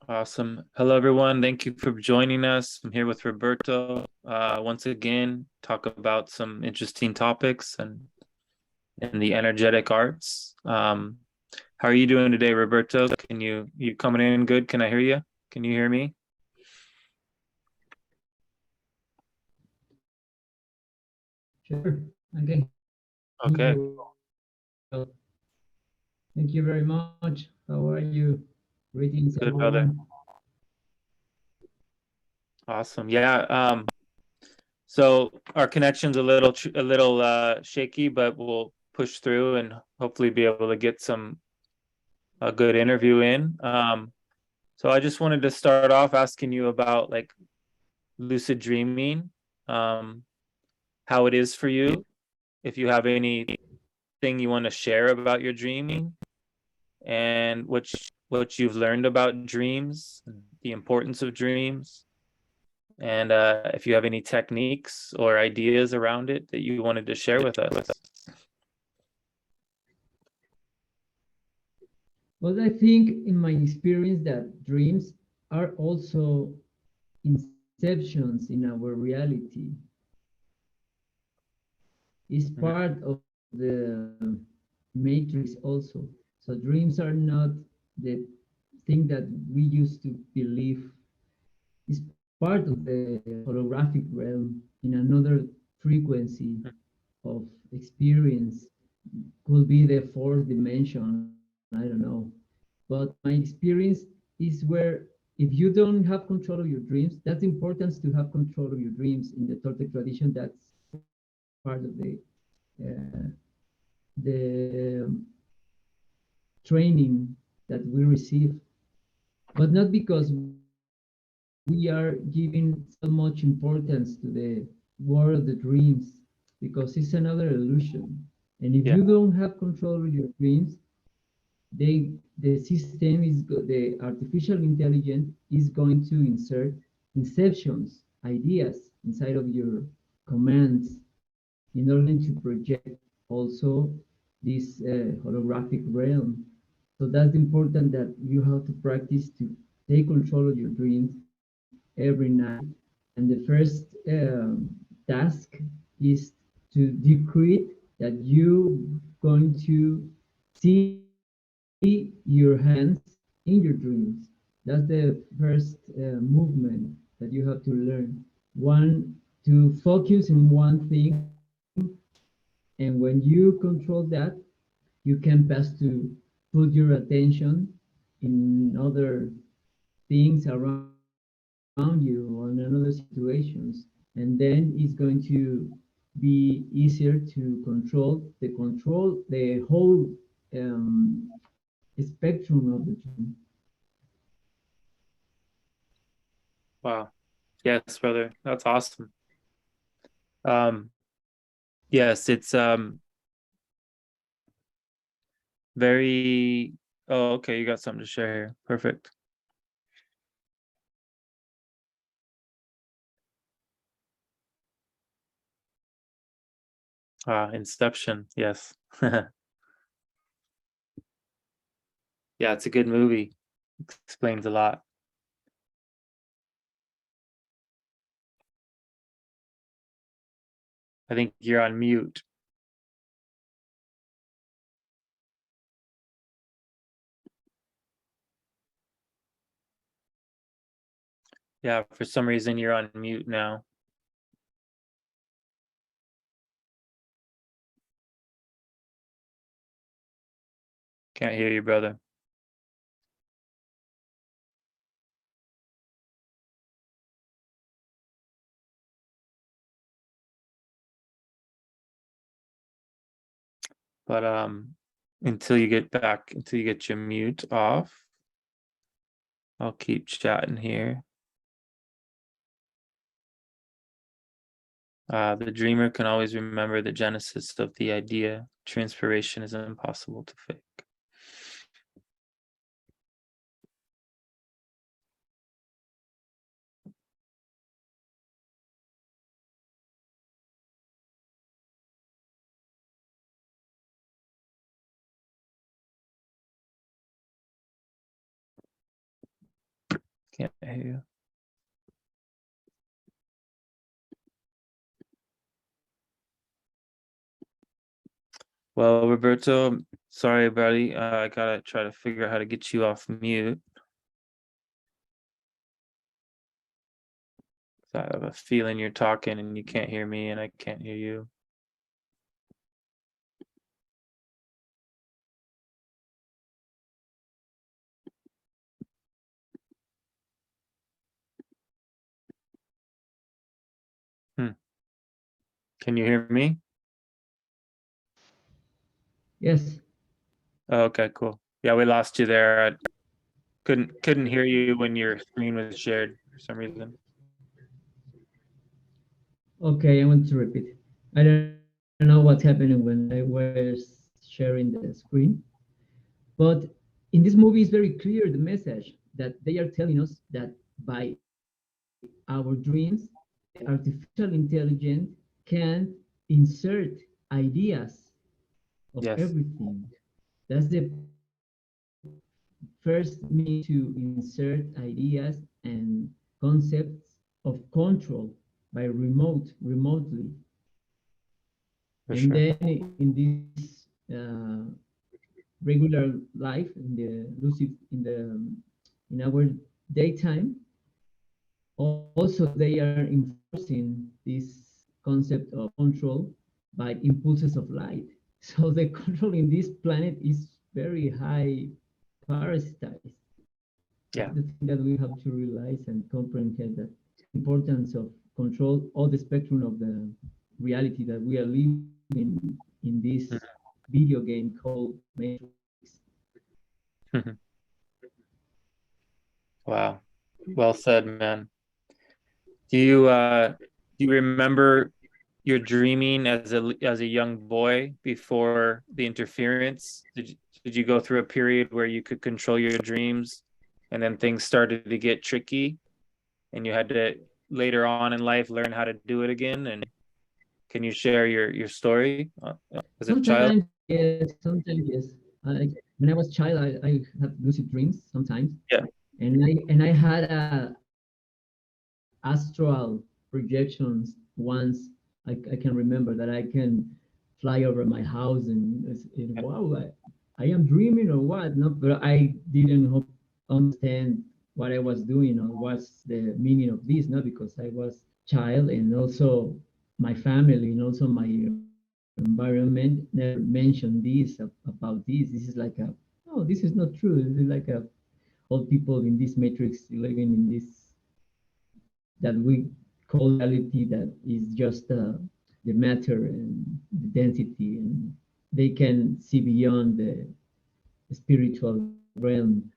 Awesome. Hello, everyone. Thank you for joining us. I'm here with Roberto. Once again, talk about some interesting topics and in the energetic arts. How are you doing today, Roberto? Can you coming in good? Can I hear you? Can you hear me? Sure. Okay. Okay, Well, thank you very much. How are you? Greetings, good, brother. everyone. Awesome. Yeah. So our connection's a little shaky, but we'll push through and hopefully be able to get a good interview in. So I just wanted to start off asking you about like lucid dreaming, um, how it is for you, if you have anything you want to share about your dreaming, and what you've learned about dreams, the importance of dreams, and if you have any techniques or ideas around it that you wanted to share with us. Well, I think in my experience that dreams are also inceptions in our reality. It's Mhm. part of the matrix also. So dreams are not the thing that we used to believe is part of the holographic realm in another frequency of experience. Could be the fourth dimension, I don't know. But my experience is where if you don't have control of your dreams, that's important to have control of your dreams in the Toltec tradition. That's part of the training that we receive, but not because we are giving so much importance to the world of the dreams, because it's another illusion. And if you don't Yeah. have control of your dreams, the system the artificial intelligence is going to insert inceptions, ideas inside of your commands in order to project also this holographic realm. So that's important that you have to practice to take control of your dreams every night. And the first task is to decree that you going to see your hands in your dreams. That's the first movement that you have to learn. One, to focus in one thing, and when you control that, you can pass to put your attention in other things around you or in another situations, and then it's going to be easier to control the whole spectrum of the dream. Wow. Yes, brother. That's awesome. Um, yes, it's very. Oh, okay. You got something to share here. Perfect. Inception. Yes. Yeah, it's a good movie. Explains a lot. I think you're on mute. Yeah, for some reason you're on mute now. Can't hear you, brother. But until you get your mute off, I'll keep chatting here. The dreamer can always remember the genesis of the idea. Transpiration is impossible to fake. Can't hear you. Well, Roberto, sorry, buddy. I gotta try to figure out how to get you off mute. I have a feeling you're talking and you can't hear me and I can't hear you. Can you hear me? Yes. Oh, okay, cool. Yeah, we lost you there. I couldn't hear you when your screen was shared for some reason. Okay, I want to repeat. I don't know what's happening when I was sharing the screen, but in this movie is very clear the message that they are telling us that by our dreams, the artificial intelligence can insert ideas of Yes. everything. That's the first meaning, to insert ideas and concepts of control by remotely. For And sure. then in this regular life, in the lucid, in our daytime, also they are enforcing this concept of control by impulses of light. So the control in this planet is very high parasitized. Yeah. The thing that we have to realize and comprehend, that importance of control all the spectrum of the reality that we are living in this video game called Matrix. Wow. Well said, man. Do you remember your dreaming as a young boy before the interference? Did you go through a period where you could control your dreams and then things started to get tricky and you had to later on in life learn how to do it again? And can you share your story as a child? Sometimes yes, sometimes yes. When I was child, I had lucid dreams sometimes, Yeah. and I had astral projections once. I can remember that I can fly over my house, and wow, I am dreaming or what? No, but I didn't understand what I was doing or what's the meaning of this. Not because I was child, and also my family and also my environment never mentioned this about this. This is like a, oh, this is not true. This is like a all people in this matrix living in this that we call reality, that is just the matter and the density, and they can see beyond the spiritual realm.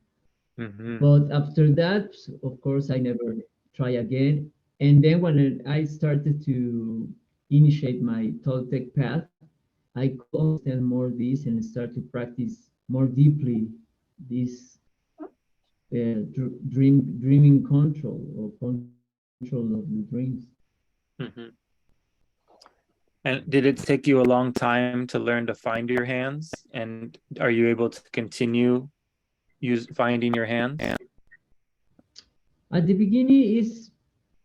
Mm-hmm. But after that, of course, I never try again. And then when I started to initiate my Toltec path, I could understand more this and start to practice more deeply this dreaming control, or control of the dreams. Mm-hmm. And did it take you a long time to learn to find your hands? And are you able to continue finding your hands? At the beginning, it's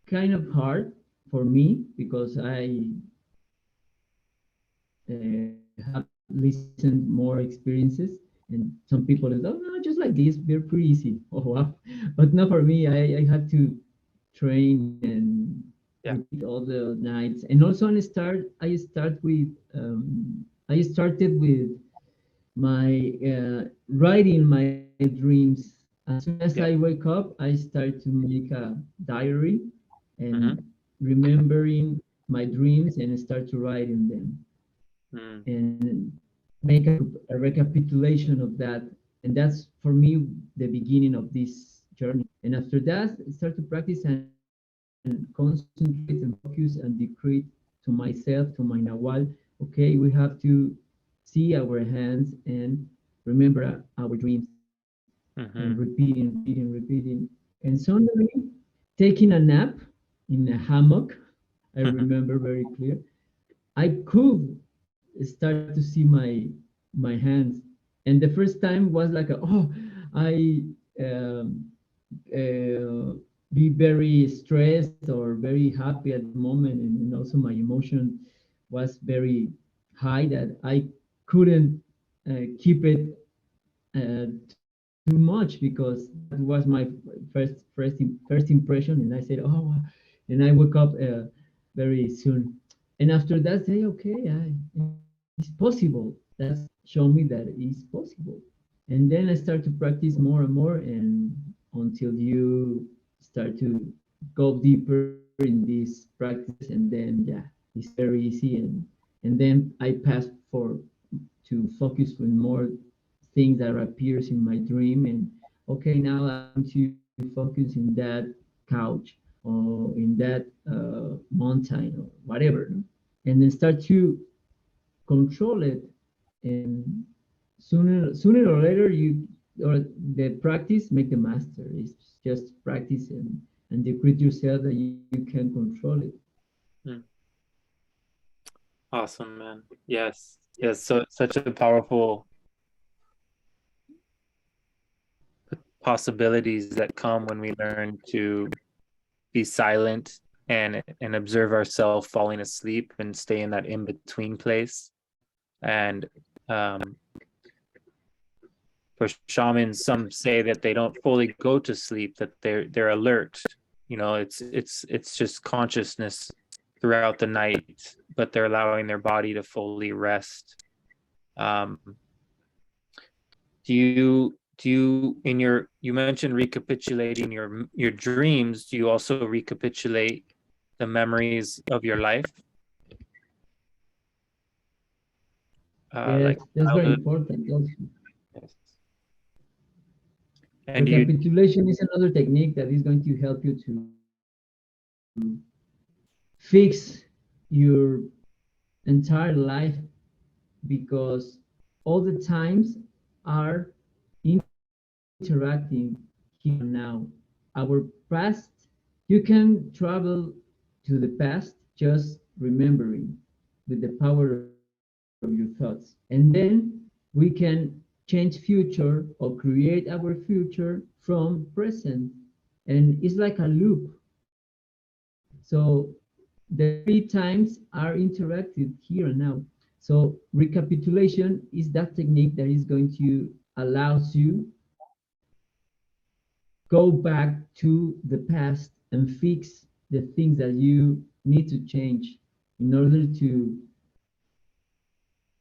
kind of hard for me because I have listened more experiences, and some people is, oh no, just like this, they're pretty easy. Oh wow, but not for me. I had to train and Yeah. repeat all the nights, and also I started with my writing my dreams. As soon as Yeah. I wake up, I start to make a diary Mm-hmm. and remembering my dreams and start to write in them Mm. and make a recapitulation of that. And that's for me the beginning of this journey. And after that, I start to practice and concentrate and focus and decree to myself, to my nawal, okay, we have to see our hands and remember our dreams, and Mm-hmm. repeating. And suddenly, taking a nap in a hammock, I remember very clear, I could start to see my hands. And the first time was like, oh, I be very stressed or very happy at the moment, and also my emotion was very high that I couldn't keep it too much because that was my first impression, and I said, "Oh," and I woke up very soon, and after that, say, "Okay, it's possible." That's shown me that it's possible, and then I start to practice more and more, and until you start to go deeper in these practices, and then yeah, it's very easy, and then I pass for to focus on more things that appears in my dream, and okay, now I'm going to focus in that couch or in that mountain or whatever, no? And then start to control it, and sooner or later you or the practice make the master. It's just practice, and you create yourself that you can control it. Mm. Awesome, man. Yes. Yes. So such a powerful possibilities that come when we learn to be silent and observe ourselves falling asleep and stay in that in between place. And um, for shamans, some say that they don't fully go to sleep, that they're alert. You know, it's just consciousness throughout the night, but they're allowing their body to fully rest. Um, do you in your you mentioned recapitulating your dreams, do you also recapitulate the memories of your life, Yes, like that's very childhood? important also. Yes. And do you Recapitulation is another technique that is going to help you to fix your entire life, because all the times are interacting here and now. Our past, you can travel to the past just remembering with the power of your thoughts. And then we can change future or create our future from present. And it's like a loop. So the three times are interacted here and now. So recapitulation is that technique that is going to allows you go back to the past and fix the things that you need to change in order to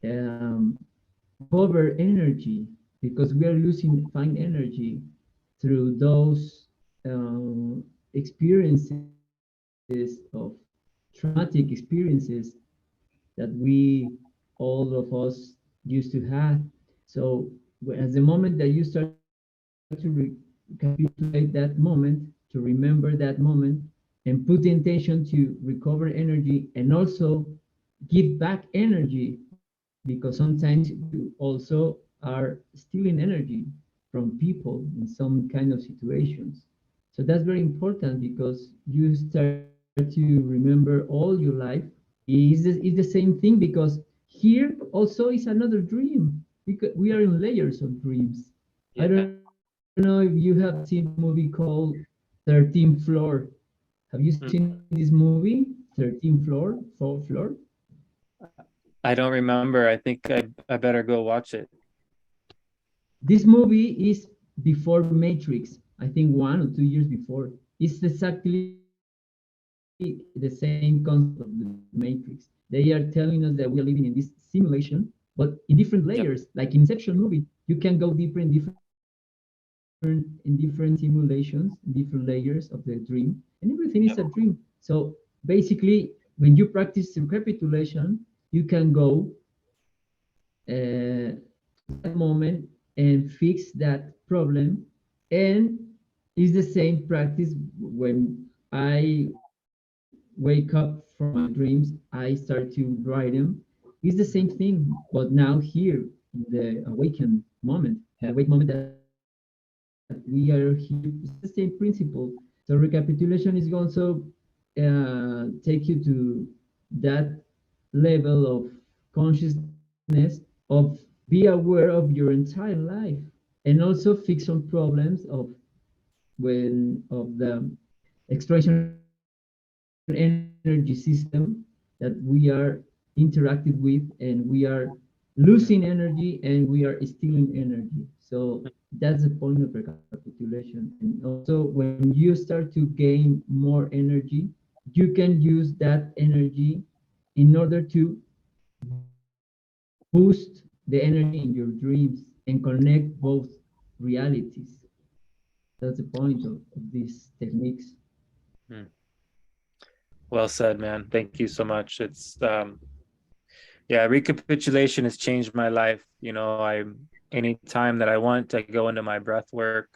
um, recover energy, because we are losing fine energy through those experiences of traumatic experiences that we all of us used to have. So as the moment that you start to recapitulate that moment, to remember that moment, and put the intention to recover energy and also give back energy, because sometimes you also are stealing energy from people in some kind of situations. So that's very important, because you start to remember all your life. Is the same thing, because here also is another dream, because we are in layers of dreams. I don't yeah. know if you have seen this movie called 13th Floor. Have you seen this Mm. movie, 13th Floor, 4th Floor? I don't remember. I think I better go watch it. This movie is before Matrix, I think 1 or 2 years before. It's exactly the same concept of the Matrix. They are telling us that we are living in this simulation, but in different layers, Yep. like in Inception movie. You can go deeper in different simulations, different layers of the dream, and everything is a Yep. dream. So basically, when you practice recapitulation, you can go to that moment and fix that problem. And it's the same practice when I wake up from my dreams, I start to write them. It's the same thing, but now here in the awakened moment, Yeah. the awake moment that we are here, it's the same principle. So recapitulation is also take you to that level of consciousness of be aware of your entire life, and also fix some problems of when of the extraction energy system that we are interacting with, and we are losing energy and we are stealing energy. So that's the point of recapitulation. And also, when you start to gain more energy, you can use that energy in order to boost the energy in your dreams and connect both realities. That's the point of these techniques. Hmm. Well said, man. Thank you so much. It's yeah, recapitulation has changed my life. You know, I anytime that I want, I go into my breath work,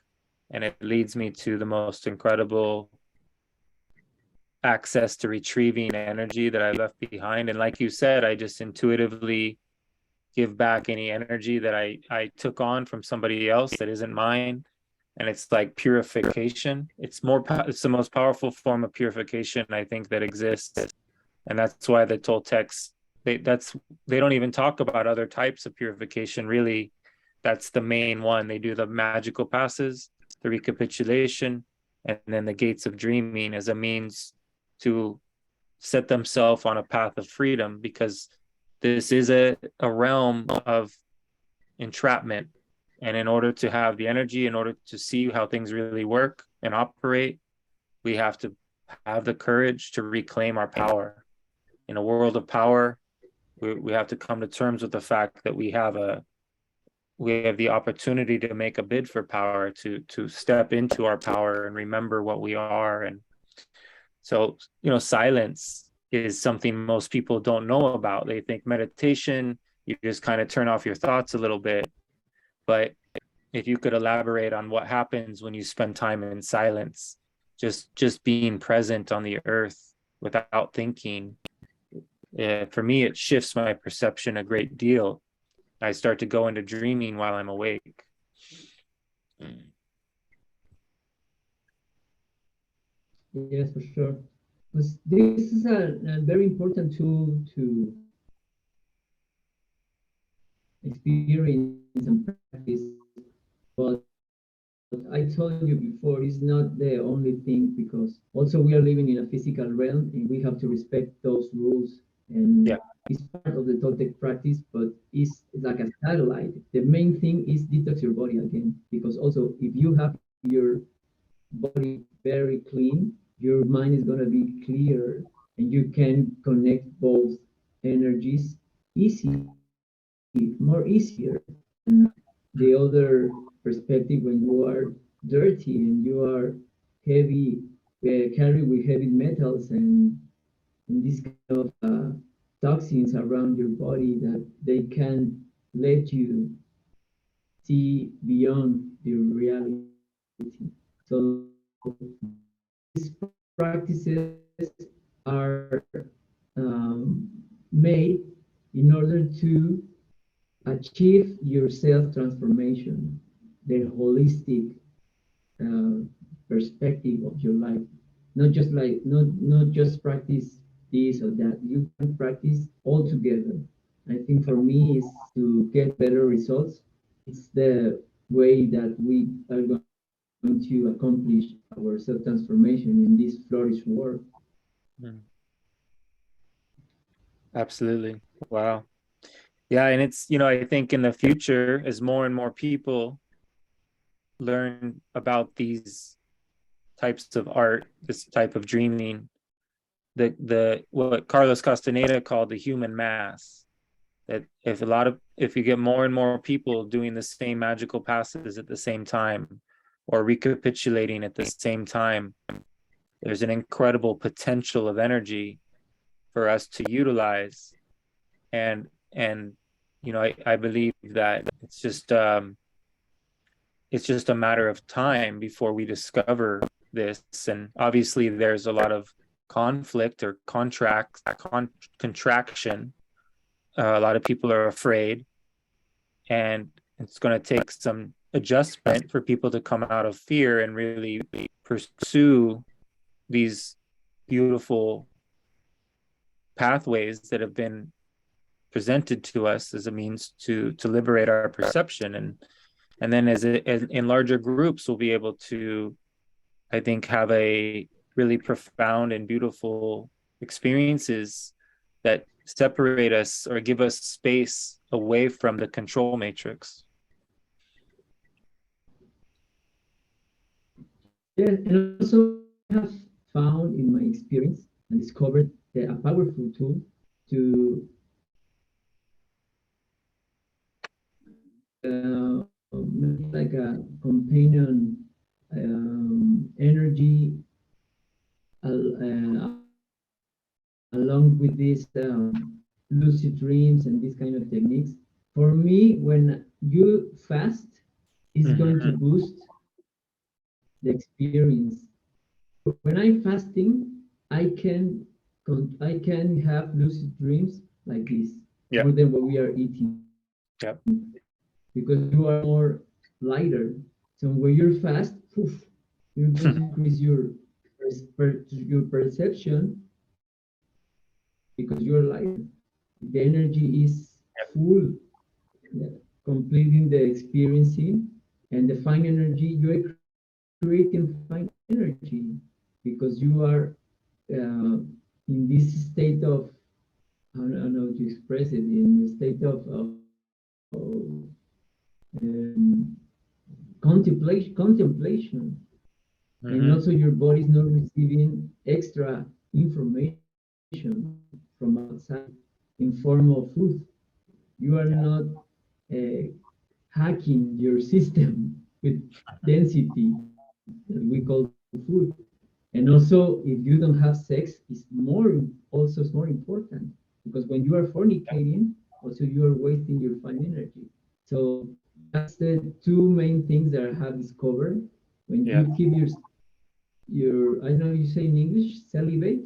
and it leads me to the most incredible access to retrieving energy that I left behind. And like you said, I just intuitively give back any energy that I took on from somebody else that isn't mine. And it's like purification. It's the most powerful form of purification I think that exists. And that's why the Toltecs, they don't even talk about other types of purification. Really, that's the main one. They do the magical passes, the recapitulation, and then the gates of dreaming as a means to set themselves on a path of freedom, because this is a realm of entrapment. And in order to have the energy, in order to see how things really work and operate, we have to have the courage to reclaim our power. In a world of power, we have to come to terms with the fact that we have the opportunity to make a bid for power, to step into our power and remember what we are. And so, you know, silence is something most people don't know about. They think meditation, you just kind of turn off your thoughts a little bit. But if you could elaborate on what happens when you spend time in silence, just being present on the earth without thinking, for me, it shifts my perception a great deal. I start to go into dreaming while I'm awake. Yes, for sure. This is a very important tool to experience and practice. But I told you before, it's not the only thing, because also we are living in a physical realm and we have to respect those rules. Yeah. And it's part of the Toltec practice, but it's like a satellite. The main thing is detox your body again, because also if you have your body very clean, your mind is going to be clear and you can connect both energies easy, more easier. And the other perspective, when you are dirty and you are heavy, carried with heavy metals and this kind of toxins around your body, that they can let you see beyond your reality. So these practices are made in order to achieve your self transformation, the holistic perspective of your life. Not just like not just practice this or that. You can practice all together. I think for me is to get better results. It's the way that we are going to accomplish our self transformation in this flourish world. Mm. Absolutely. Wow. Yeah, and it's, you know, I think in the future, as more and more people learn about these types of art, this type of dreaming, the what Carlos Castaneda called the human mass, that if you get more and more people doing the same magical passes at the same time, or recapitulating at the same time, there's an incredible potential of energy for us to utilize. And you know, I believe that it's just a matter of time before we discover this. And obviously there's a lot of conflict or contraction. A lot of people are afraid, and it's going to take some adjustment for people to come out of fear and really pursue these beautiful pathways that have been presented to us as a means to liberate our perception. And then as in larger groups we'll be able to I think, have a really profound and beautiful experiences that separate us or give us space away from the control matrix. Yeah, and also I have found in my experience and discovered a powerful tool to make like a companion energy uh, along with these lucid dreams and these kind of techniques. For me, when you fast, is going to Mm-hmm. boost the experience. When I'm fasting, I can I can have lucid dreams like this Yeah. more than what we are eating Yeah. because you are more lighter. So when you're fast, poof, you're going to increase your perception because you're lighter. The energy is full, yeah, completing the experiencing, and the fine energy you're creating fine energy because you are in this state of I don't know how to express it in a state of contemplation, and Mm-hmm. also your body is not receiving extra information from outside in form of food. You are not uh, hacking your system with density that we call food. And also, if you don't have sex, it's more important because when you are fornicating, also you are wasting your fine energy. So that's the two main things that I have discovered. When Yeah. you keep your I know you say in English celibate,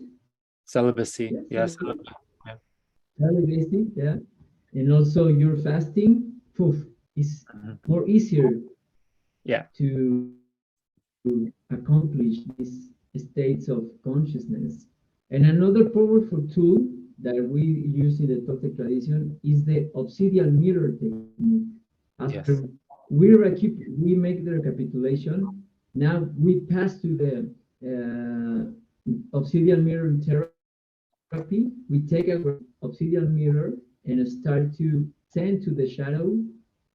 Celibacy. yeah, Yeah. celibate, Yeah. celibacy, yeah, and also your fasting, poof, is Mm-hmm. more easier Yeah. to accomplish these states of consciousness. And another powerful tool that we use in the Toltec tradition is the obsidian mirror technique. Yes. After we make the recapitulation, now we pass to the obsidian mirror therapy. We take our obsidian mirror and start to send to the shadow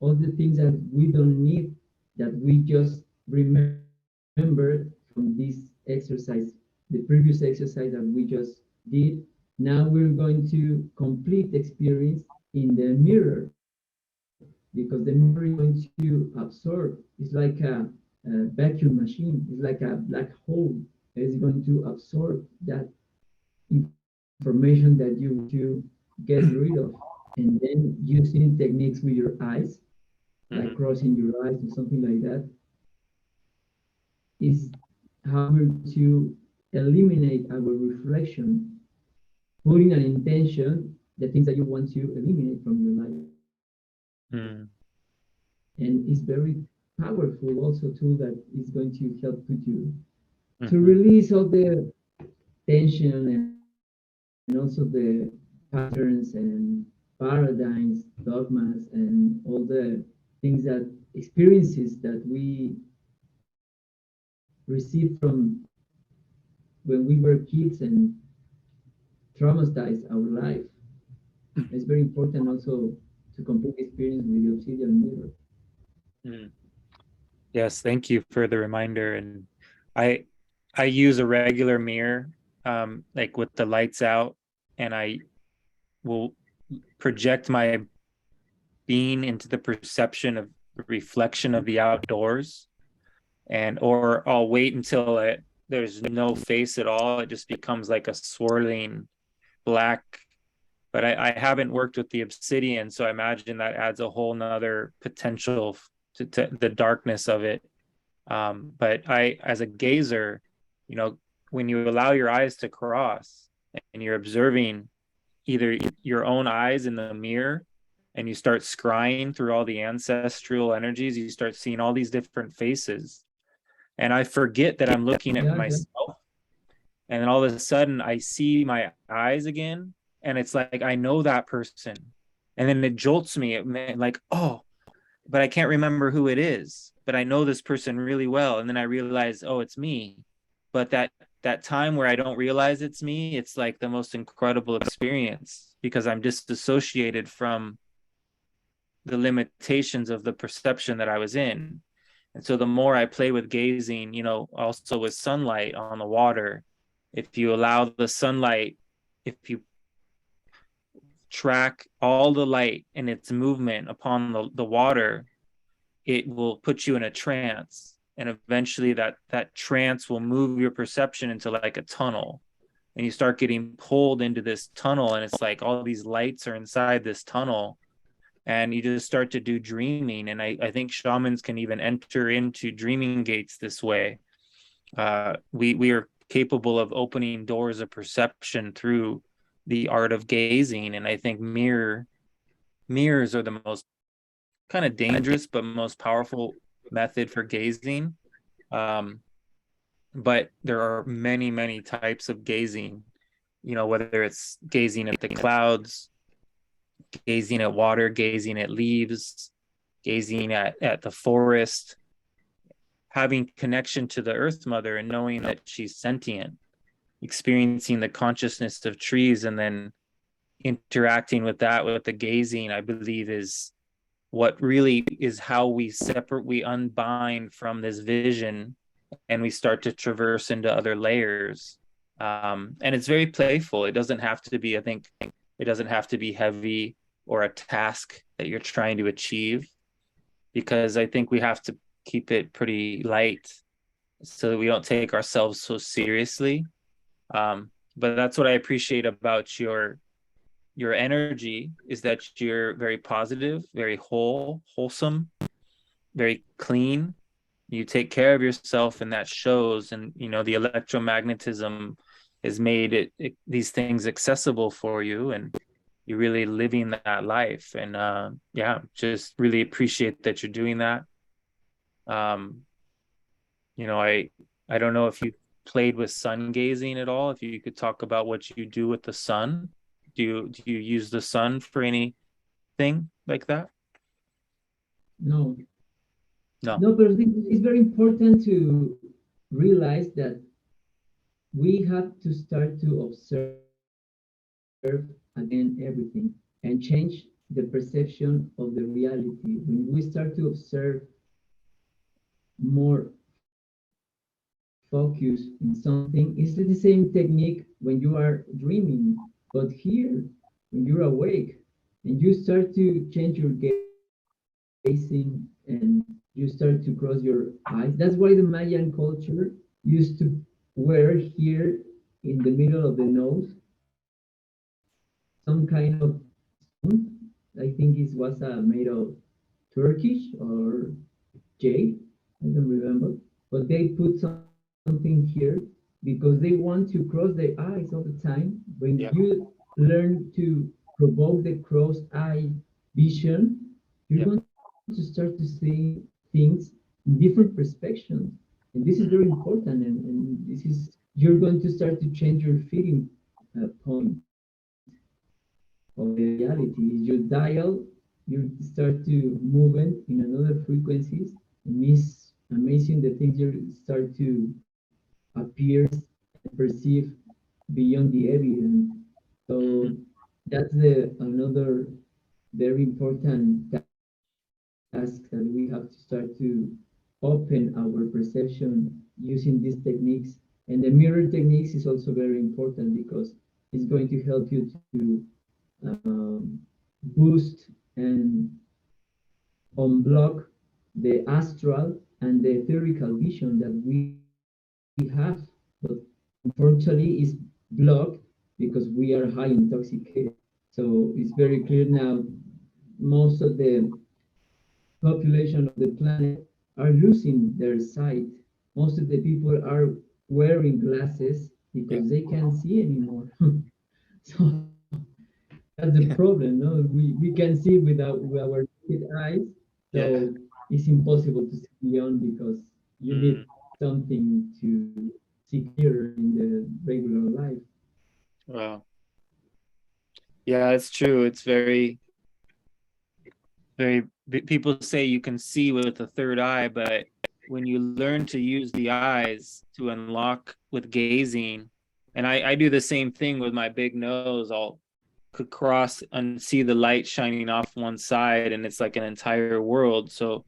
all the things that we don't need, that we just remember from this exercise, the previous exercise that we just did. Now we're going to complete the experience in the mirror because the mirror is going to absorb. It's like a vacuum machine. It's like a black hole. It's going to absorb that information that you want to get rid of. And then using techniques with your eyes, like Mm-hmm. crossing your eyes or something like that, is how we're to eliminate our reflection, putting an intention, the things that you want to eliminate from your life. Mm-hmm. And it's very powerful also tool that is going to help you to Mm-hmm. release all the tension and also the patterns and paradigms, dogmas, and all the things that experiences that we received from when we were kids and traumatized our life. It's very important also to complete experience with the obsidian mirror. Mm-hmm. Yes, thank you for the reminder. And I I use a regular mirror, like with the lights out, and I will project my being into the perception of reflection of the outdoors, and or I'll wait until there's no face at all. It just becomes like a swirling black. But I haven't worked with the obsidian, so I imagine that adds a whole nother potential to the darkness of it. But I, as a gazer, you know, when you allow your eyes to cross and you're observing either your own eyes in the mirror and you start scrying through all the ancestral energies, you start seeing all these different faces. And I forget that I'm looking at Yeah, yeah, myself. And then all of a sudden I see my eyes again. And it's like, I know that person. And then it jolts me, like, oh, but I can't remember who it is, but I know this person really well. And then I realize, oh, it's me. But that time where I don't realize it's me, it's like the most incredible experience because I'm disassociated from the limitations of the perception that I was in. And so the more I play with gazing, also with sunlight on the water, if you allow the sunlight, if you track all the light and its movement upon the water, it will put you in a trance. And eventually that trance will move your perception into like a tunnel. And you start getting pulled into this tunnel, and it's like all these lights are inside this tunnel. And you just start to do dreaming. And I think shamans can even enter into dreaming gates this way. We are capable of opening doors of perception through the art of gazing. And I think mirrors are the most kind of dangerous but most powerful method for gazing. But there are many types of gazing, whether it's gazing at the clouds, gazing at water, gazing at leaves, gazing at the forest, having connection to the earth mother and knowing that she's sentient, experiencing the consciousness of trees, and then interacting with that with the gazing, I believe, is what really is how we unbind from this vision, and we start to traverse into other layers. And it's very playful. It doesn't have to be, I think, it doesn't have to be heavy or a task that you're trying to achieve, because I think we have to keep it pretty light so that we don't take ourselves so seriously. But that's what I appreciate about your energy, is that you're very positive, very wholesome, very clean. You take care of yourself, and that shows. And the electromagnetism has made these things accessible for you, and you're really living that life. And yeah, just really appreciate that you're doing that. um I don't know if you played with sun gazing at all, if you could talk about what you do with the sun. Do you use the sun for anything like that? No, No. no, but I think it's very important to realize that we have to start to observe again everything and change the perception of the reality. When we start to observe more focus in something, it's the same technique when you are dreaming, but here, when you're awake and you start to change your gazing and you start to cross your eyes. That's why the Mayan culture used to wear here in the middle of the nose some kind of stone. I think it was made of Turkish or jade. I don't remember, but they put something here because they want to cross their eyes all the time. When Yeah. you learn to provoke the crossed eye vision, you're Yeah. going to start to see things in different perspectives. And this is very important. And this is, you're going to start to change your feeling point of the reality. You dial, you start to move it in another frequencies, and it's amazing the things you start to appear and perceive beyond the evidence. So that's the another very important task that we have to start to open our perception using these techniques. And the mirror techniques is also very important because it's going to help you to boost and unblock the astral and the etherical vision that we have, but unfortunately is blocked because we are high intoxicated. So it's very clear now most of the population of the planet are losing their sight. Most of the people are wearing glasses Yeah. because they can't see anymore. So that's the Yeah. problem. No, we can see with our naked eyes, Yeah. so it's impossible to see beyond because you Mm. need something to see clearer in the regular life. Wow. Yeah, it's true. It's very people say you can see with the third eye, but when you learn to use the eyes to unlock with gazing, and I do the same thing with my big nose. I'll could cross and see the light shining off one side, and it's like an entire world. So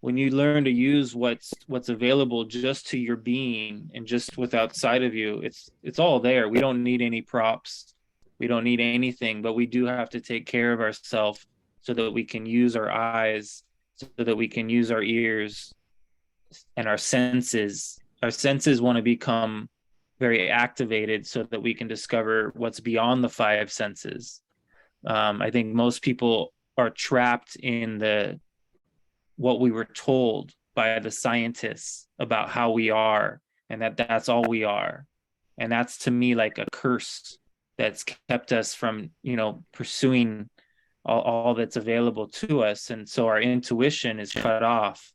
when you learn to use what's available just to your being and just what's outside of you, it's all there. We don't need any props, we don't need anything, but we do have to take care of ourselves so that we can use our eyes, so that we can use our ears and our senses want to become very activated so that we can discover what's beyond the five senses. I think most people are trapped in the what we were told by the scientists about how we are, and that's all we are. And that's, to me, like a curse that's kept us from pursuing all that's available to us. And so our intuition is cut off,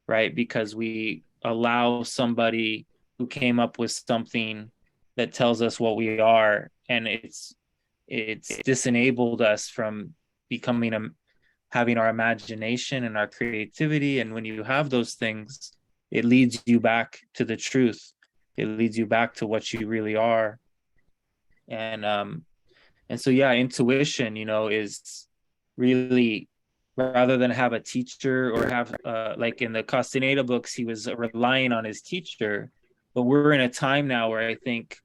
right? Because we allow somebody who came up with something that tells us what we are, and it's disenabled us from becoming having our imagination and our creativity. And when you have those things, it leads you back to the truth. It leads you back to what you really are. And so, yeah, intuition, is really, rather than have a teacher or have like in the Castaneda books, he was relying on his teacher. But we're in a time now where I think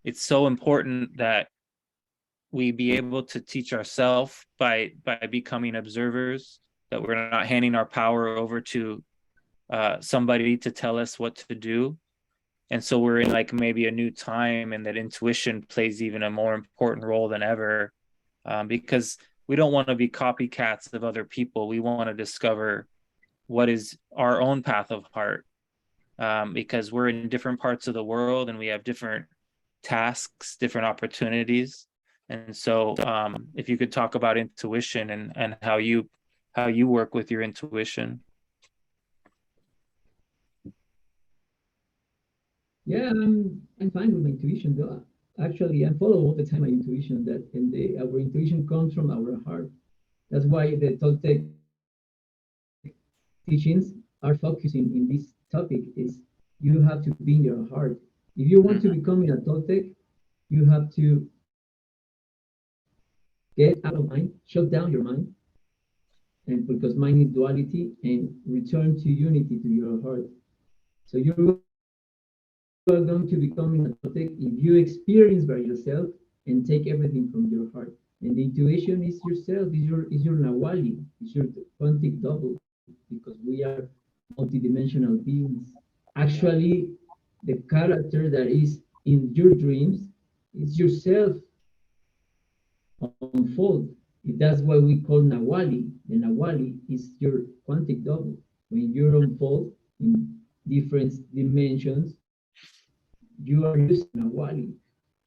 it's so important that we be able to teach ourselves by becoming observers, that we're not handing our power over to somebody to tell us what to do. And so we're in like maybe a new time, and that intuition plays even a more important role than ever, because we don't want to be copycats of other people. We want to discover what is our own path of heart, because we're in different parts of the world and we have different tasks, different opportunities. And so if you could talk about intuition and how you work with your intuition. Yeah, I'm fine with my intuition though. Actually, I follow all the time my intuition, our intuition comes from our heart. That's why the Toltec teachings are focusing in this topic is you have to be in your heart. If you want to become a Toltec, you have to get out of mind, shut down your mind, and because mind is duality, and return to unity to your heart. So you're going to become a Toltec if you experience by yourself and take everything from your heart. And the intuition is yourself, is your nawali, is your quantic double, because we are multidimensional beings. Actually, the character that is in your dreams is yourself unfold. That's what we call nawali. The nawali is your quantic double. When you unfold in different dimensions, you are using nawali.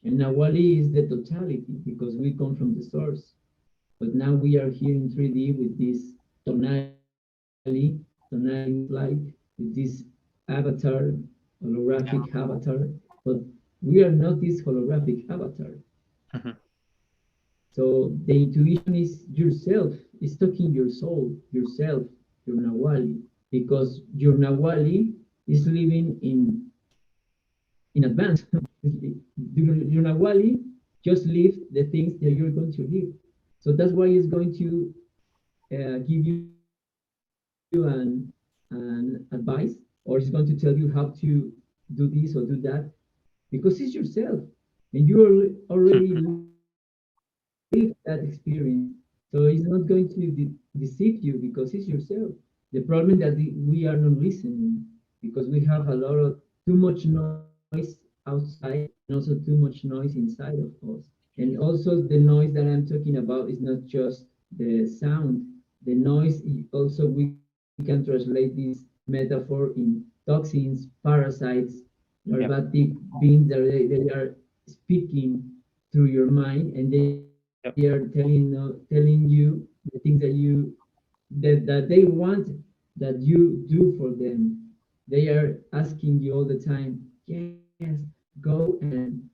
And nawali is the totality because we come from the source. But now we are here in 3D with this tonality light, with this avatar, holographic avatar. But we are not this holographic avatar. So the intuition is yourself, is talking your soul, yourself, your nawali, because your nawali is living in advance. Your nawali just live the things that you're going to live. So that's why it's going to give you an advice, or it's going to tell you how to do this or do that, because it's yourself, and you already live that experience. So it's not going to deceive you because it's yourself. The problem that we are not listening because we have a lot of too much noise outside and also too much noise inside of us. And also the noise that I'm talking about is not just the sound. The noise also we can translate this metaphor in toxins, parasites, narcotic beings that they are speaking through your mind, and they are telling you the things that they want that you do for them. They are asking you all the time, yes, go and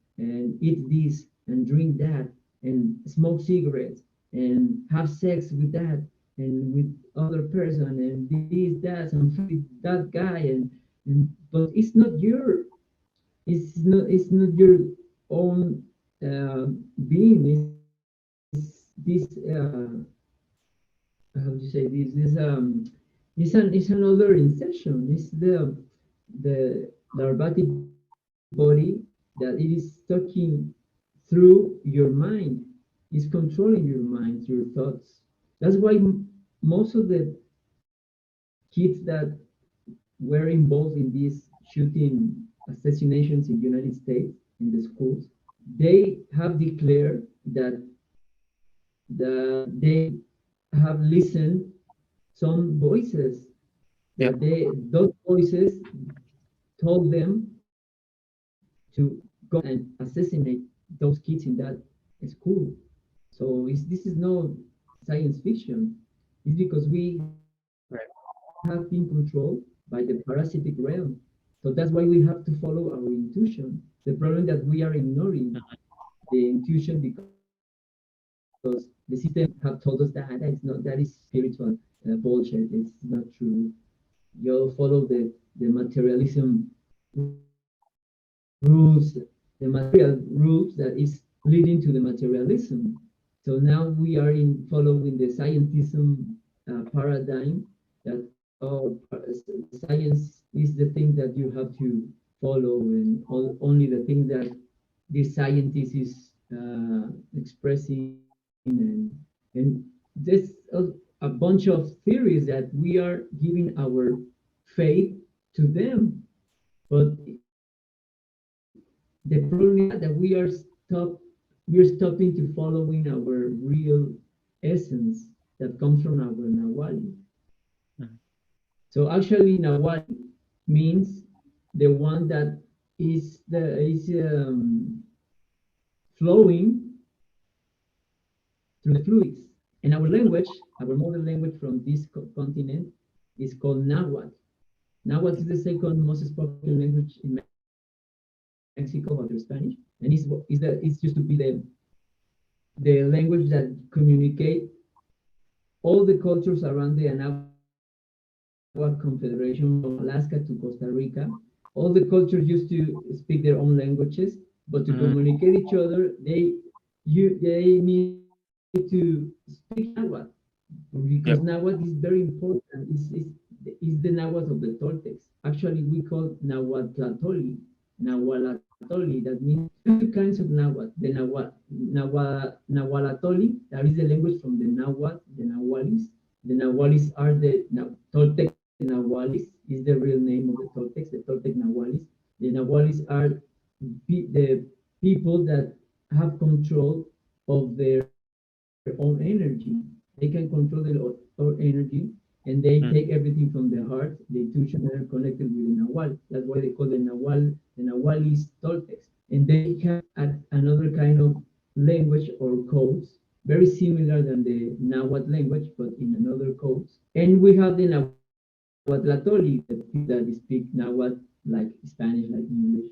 eat this and drink that and smoke cigarettes and have sex with that. and with other person and this, that, and with that guy, and but it's not your own being. This how do you say this? It's another inception. It's the larvatic body that it is talking through your mind. It's controlling your mind, your thoughts. That's why most of the kids that were involved in these shooting assassinations in the United States in the schools, they have declared that they have listened some voices Yeah. that those voices told them to go and assassinate those kids in that school. So this is no science fiction. It's because we have been controlled by the parasitic realm. So that's why we have to follow our intuition. The problem that we are ignoring the intuition because the system have told us that is not that is spiritual bullshit. It's not true. You follow the materialism rules, the material rules that is leading to the materialism. So now we are in following the scientism paradigm that science is the thing that you have to follow, and only the thing that this scientist is expressing, and there's a bunch of theories that we are giving our faith to them. But the problem is that we are stopping to following our real essence that comes from our nawali. Mhm. So actually, nawali means the one that is flowing through the fluids. And our language, our mother language from this continent, is called Nahuatl. Nahuatl is the second most spoken language in Mexico after Spanish, and it's used to be the language that communicate all the cultures around the Anahuac Confederation from Alaska to Costa Rica. All the cultures used to speak their own languages, but to communicate each other, they need to speak Nahuatl because Nahuatl is Yep. very important. It's the Nahuatl of the Toltecs. Actually, we call Nahuatlatoli. Nahuatlatoli. That means two kinds of Nahuatl. The Nahuatlatoli, that is the language from the Nahuatl, the Nahualis. The Nahualis are the Toltec Nahualis, is the real name of the Toltecs, the Toltec Nahualis. The Nahualis are the people that have control of their own energy. They can control their own energy, and they take Mm. everything from the heart, the intuition, and are connected with the Nahual. That's why they call the Nahualis Toltecs. And they have another kind of language or codes, very similar than the Nahuatl language, but in another codes. And we have the Nahuatlatoli, the people that speak Nahuatl like Spanish, like English.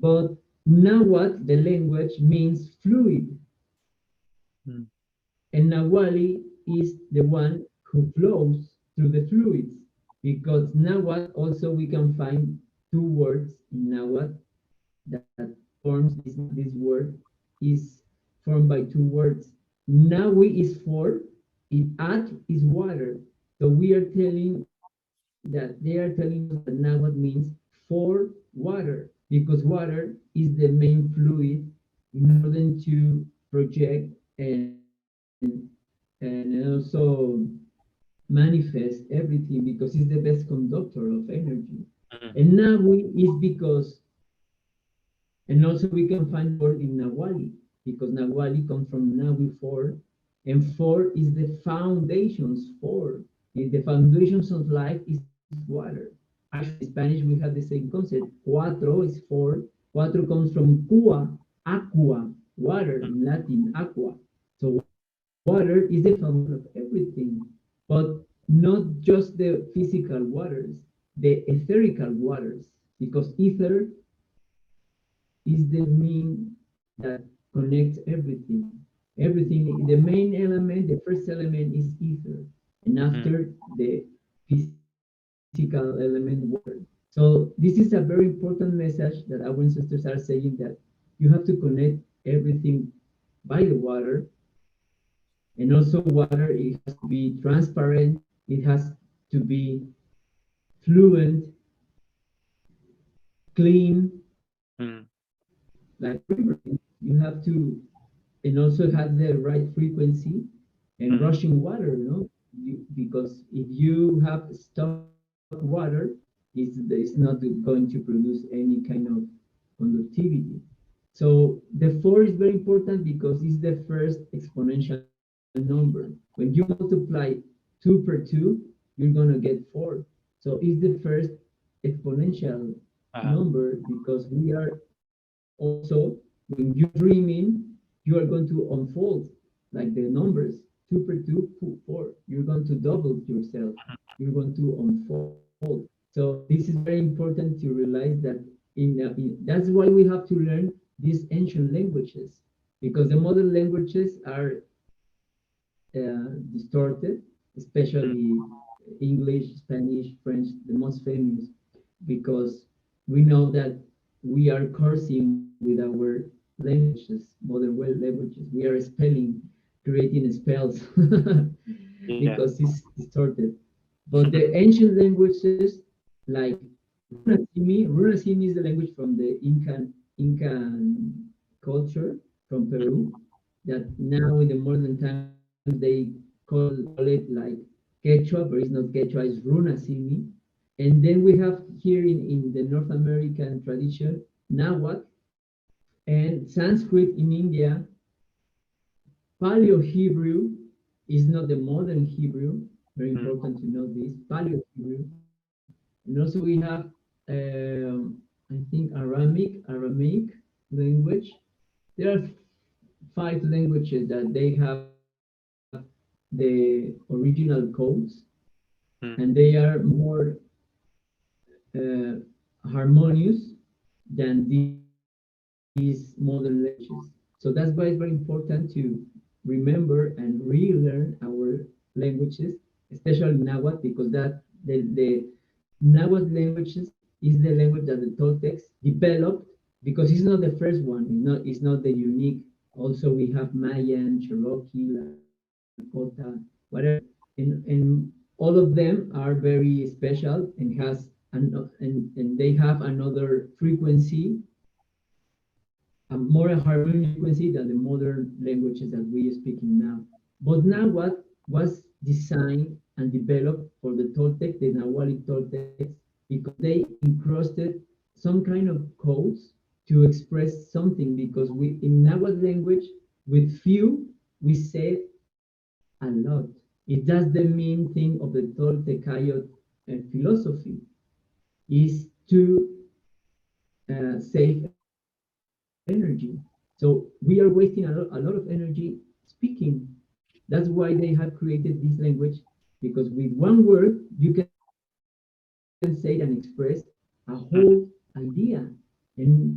But Nahuatl, the language, means fluid. Mm. And Nawali is the one who flows through the fluids. Because Nahuatl, also we can find two words in Nahuatl that forms this word is formed by two words. Nawi is for, in at is water. So we are telling that they are telling us that Nahuatl means for water, because water is the main fluid in order to project and also manifest everything, because it's the best conductor of energy. Mm. And Nawi is because, and also we can find the word in Nawali, because Nawali comes from Nawi four, and four is the foundations for. The foundations of life is water. Actually, in Spanish we have the same concept. Cuatro is four. Cuatro comes from cua, aqua, water Mm. in Latin, aqua. So water is the foundation of everything, but not just the physical waters, the etherical waters, because ether is the mean that connects everything. Everything, the main element, the first element is ether. and after the physical element water. So this is a very important message that our ancestors are saying, that you have to connect everything by the water. And also water, it has to be transparent, it has to be fluent, clean, like river. You have to, and also have the right frequency, and rushing water, because if you have stock water, it's not going to produce any kind of conductivity. So the 4 is very important because it's the first exponential number. When you multiply 2 per 2, you're going to get 4. So it's the first exponential number, because we are also, when you're dreaming, you are going to unfold like the numbers 2 per 2, 4. You're going to double yourself. You're going to unfold. So this is very important to realize that that's why we have to learn these ancient languages, because the modern languages are distorted, especially English, Spanish, French, the most famous, because we know that we are cursing with our languages, modern world languages. We are spelling, creating spells because it's distorted. But the ancient languages, like Runasimi is the language from the Incan culture from Peru, that now in the modern times they call it like Quechua, but it's not Quechua, it's Runasimi. And then we have here in the North American tradition, Nahuatl, and Sanskrit in India. Paleo-Hebrew is not the modern Hebrew, very important to know this, Paleo-Hebrew. And also we have, I think, Aramaic language. There are 5 languages that they have the original codes, and they are more harmonious than these modern languages. So that's why it's very important to remember and relearn our languages, especially Nahuatl, because that the Nahuatl languages is the language that the Toltecs developed, because it's not the first one. It's not the unique. Also, we have Mayan, Cherokee, Lakota, whatever, and all of them are very special and and they have another frequency, a more harmonious frequency than the modern languages that we are speaking now. But now what was designed and developed for the Toltec, the Nawali Toltecs, because they encrusted some kind of codes to express something, because we in Nahuatl language, with few, we say a lot. It does the main thing of the Toltecayot philosophy is to save energy. So we are wasting a lot of energy speaking. That's why they have created this language, because with one word you can say and express a whole idea, and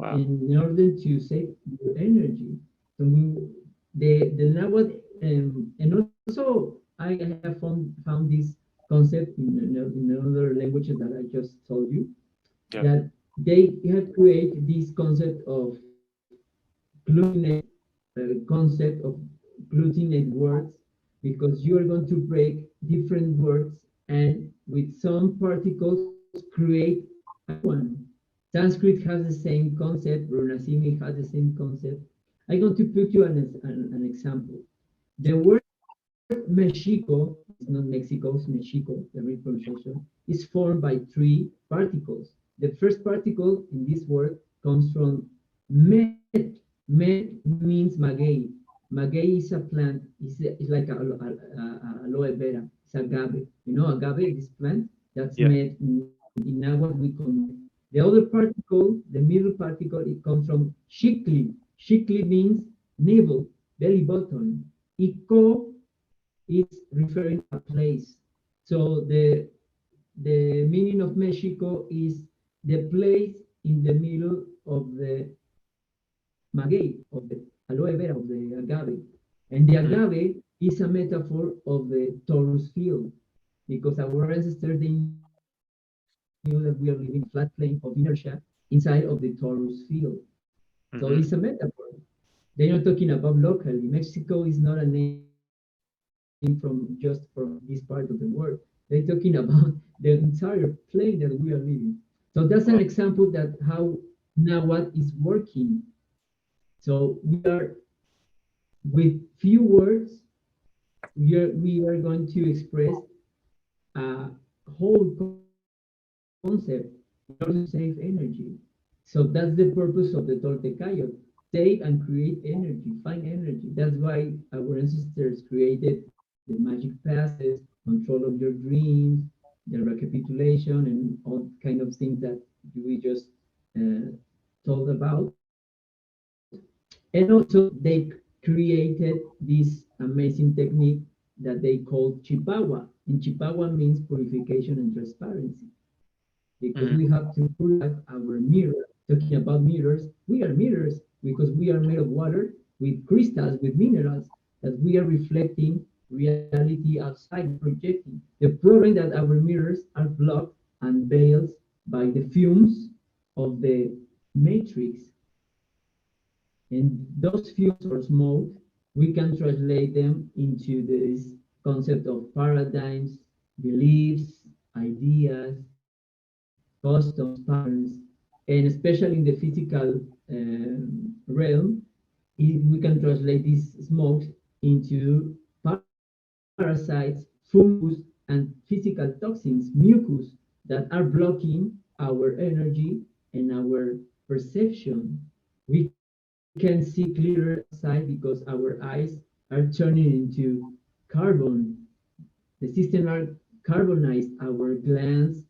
in order to save your energy. So the Nahuatl, and also I have found this concept in another languages that I just told you, that they have created this concept of glutinate, concept of glutinate words, because you are going to break different words and with some particles create a one. Sanskrit has the same concept, Runasimi has the same concept. I'm going to put you an example. The word Mexico is not Mexico, it's Mexico, the real pronunciation, is formed by 3 particles. The first particle in this word comes from met. Met means maguey. Maguey is a plant, it's like aloe vera, it's agave. You know agave, this plant, that's met in Nahuatl we call met. The other particle, the middle particle, it comes from shikli. Shikli means navel, belly button. Iko is referring to a place. So the meaning of Mexico is the place in the middle of the maguey, of the aloe vera, of the agave. And the agave is a metaphor of the torus field, because our ancestors, they knew that we are living in a flat plane of inertia inside of the torus field. So it's a metaphor. They're not talking about locally. Mexico is not a name from just from this part of the world. They're talking about the entire plane that we are living. So that's an example that how Nahuatl is working. So we are, with few words, we are going to express a whole concept in order to save energy. So that's the purpose of the Toltecayo: save and create energy, find energy. That's why our ancestors created the magic passes, control of your dreams, the recapitulation, and all kind of things that we just uh, told about. And also they created this amazing technique that they call Chipagua. And Chipagua means purification and transparency, because we have to purify our mirror. Talking about mirrors, we are mirrors because we are made of water with crystals, with minerals, that we are reflecting reality outside, projecting. The problem that our mirrors are blocked and veiled by the fumes of the matrix. And those fumes or smoke, we can translate them into this concept of paradigms, beliefs, ideas, customs, patterns, and especially in the physical realm, we can translate these smokes into parasites, fungus, and physical toxins, mucus, that are blocking our energy and our perception. We can see clearer outside because our eyes are turning into carbon. The system are carbonized our glands,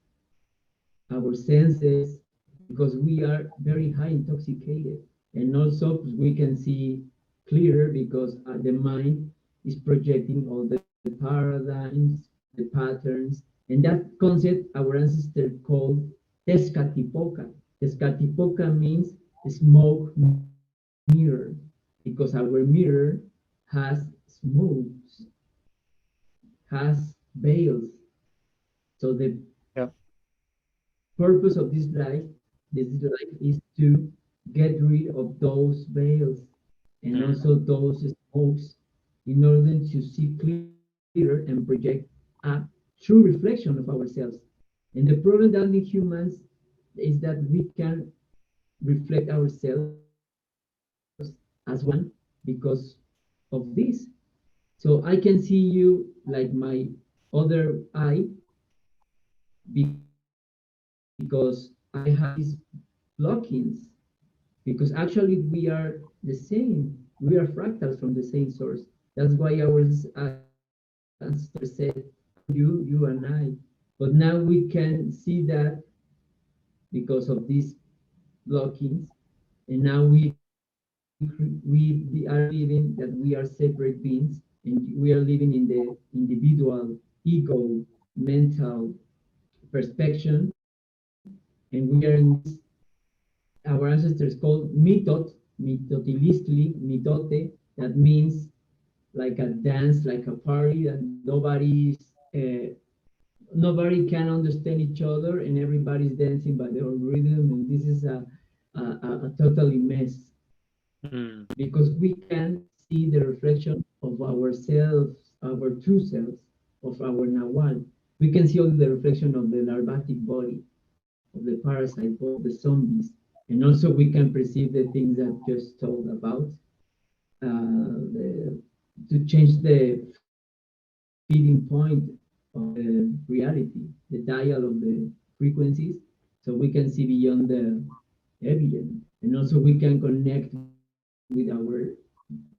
our senses, because we are very high intoxicated. And also we can see clearer because the mind is projecting all the paradigms, the patterns, and that concept our ancestor called Tezcatlipoca. Tezcatlipoca means smoke mirror, because our mirror has smokes, has veils. So the Yep. purpose of this life is to get rid of those veils and also those smokes, in order to see clearer and project a true reflection of ourselves. And the problem that in humans is that we can reflect ourselves as one because of this. So I can see you like my other eye because I have these blockings, because actually we are the same. We are fractals from the same source. That's why our ancestors said, you, you and I. But now we can see that because of these blockings, and now we are believing that we are separate beings, and we are living in the individual ego mental perspection, and we are in this, our ancestors called mitotilistli, mitote, that means like a dance, like a party that nobody can understand each other, and everybody's dancing by their own rhythm, and this is a totally mess, Mm. because we can see the reflection of ourselves, our true selves, of our nawal. We can see only the reflection of the larvatic body, of the parasite body, of the zombies, and also we can perceive the things that just told about, to change the feeding point of the reality, the dial of the frequencies, so we can see beyond the evidence. And also we can connect with our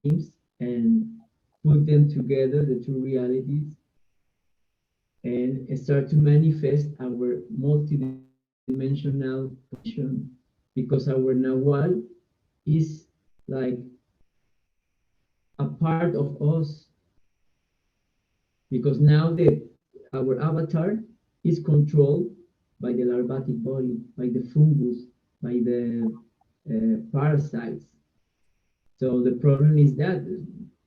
dreams and put them together, the two realities, and start to manifest our multidimensional connection, because our nawal is like a part of us, because now our avatar is controlled by the larvatic body, by the fungus, by the parasites. So the problem is that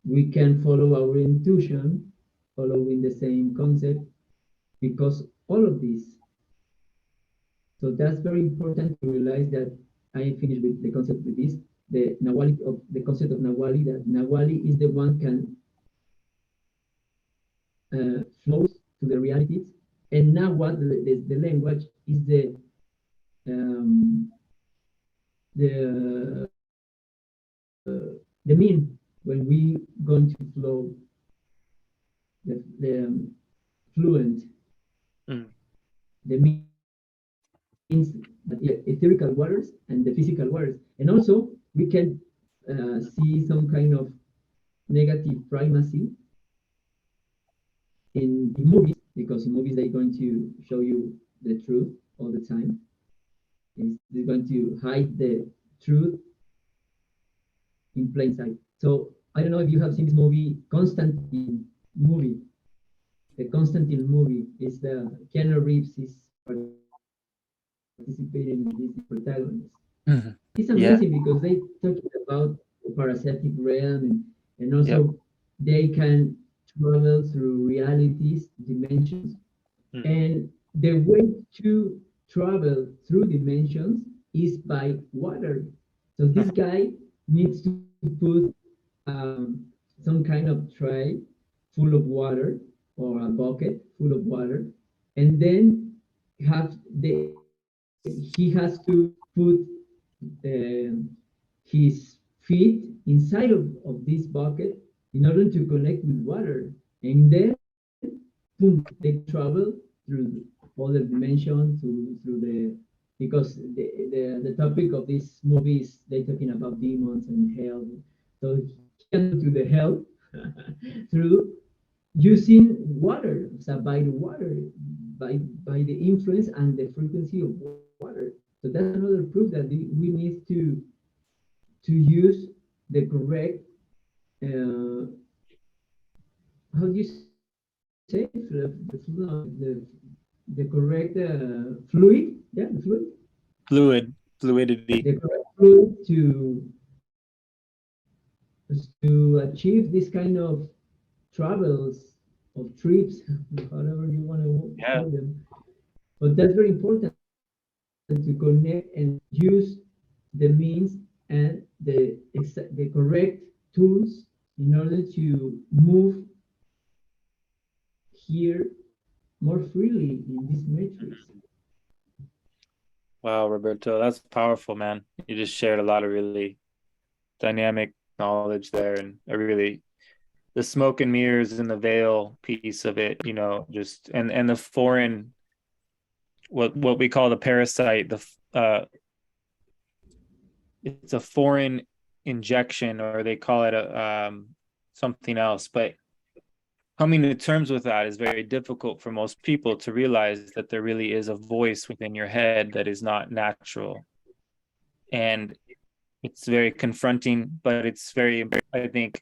we can follow our intuition, following the same concept, because all of this. So that's very important to realize that I finished with the concept with this, the nawali of the concept of nawali, that nawali is the one can flows to the realities, and now what the language is um, the the mean when we going to flow the fluent, the means the etherical waters and the physical waters, and also we can see some kind of negative primacy in movies, because in movies they're going to show you the truth all the time. They're going to hide the truth in plain sight. So I don't know if you have seen this movie, Constantine movie. The Constantine movie is the Keanu Reeves is participating in this protagonist. It's Yeah. amazing because they talk about the parasitic realm, and also Yep. they can travel through realities, dimensions, and the way to travel through dimensions is by water. So this guy needs to put some kind of tray full of water, or a bucket full of water, and then he has to put his feet inside of this bucket in order to connect with water, and then boom, they travel through other dimensions, through the, because the topic of this movie is they talking about demons and hell. So he can go to the hell through using water, so by the water, by the influence and the frequency of water. So that's another proof that we need to use the correct how do you say the correct fluid, yeah, the Fluidity. the correct fluid to achieve this kind of travels, of trips, whatever you want to Yeah. call them. But that's very important to connect and use the means and the correct tools in order to move here more freely in this matrix. Wow, Roberto, that's powerful, man. You just shared a lot of really dynamic knowledge there, and I really the smoke and mirrors and the veil piece of it, just and the foreign what we call the parasite, it's a foreign injection, or they call it a something else, but coming to terms with that is very difficult for most people, to realize that there really is a voice within your head that is not natural. And it's very confronting, but it's very, I think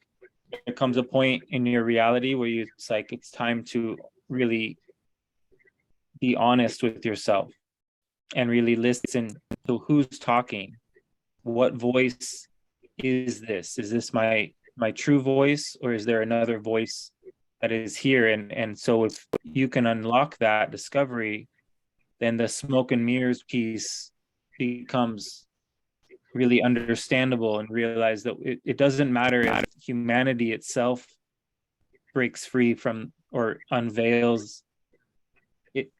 there comes a point in your reality where it's like it's time to really be honest with yourself and really listen to who's talking. What voice is this? Is this my true voice, or is there another voice that is here? And so if you can unlock that discovery, then the smoke and mirrors piece becomes really understandable, and realize that it doesn't matter if humanity itself breaks free from or unveils it,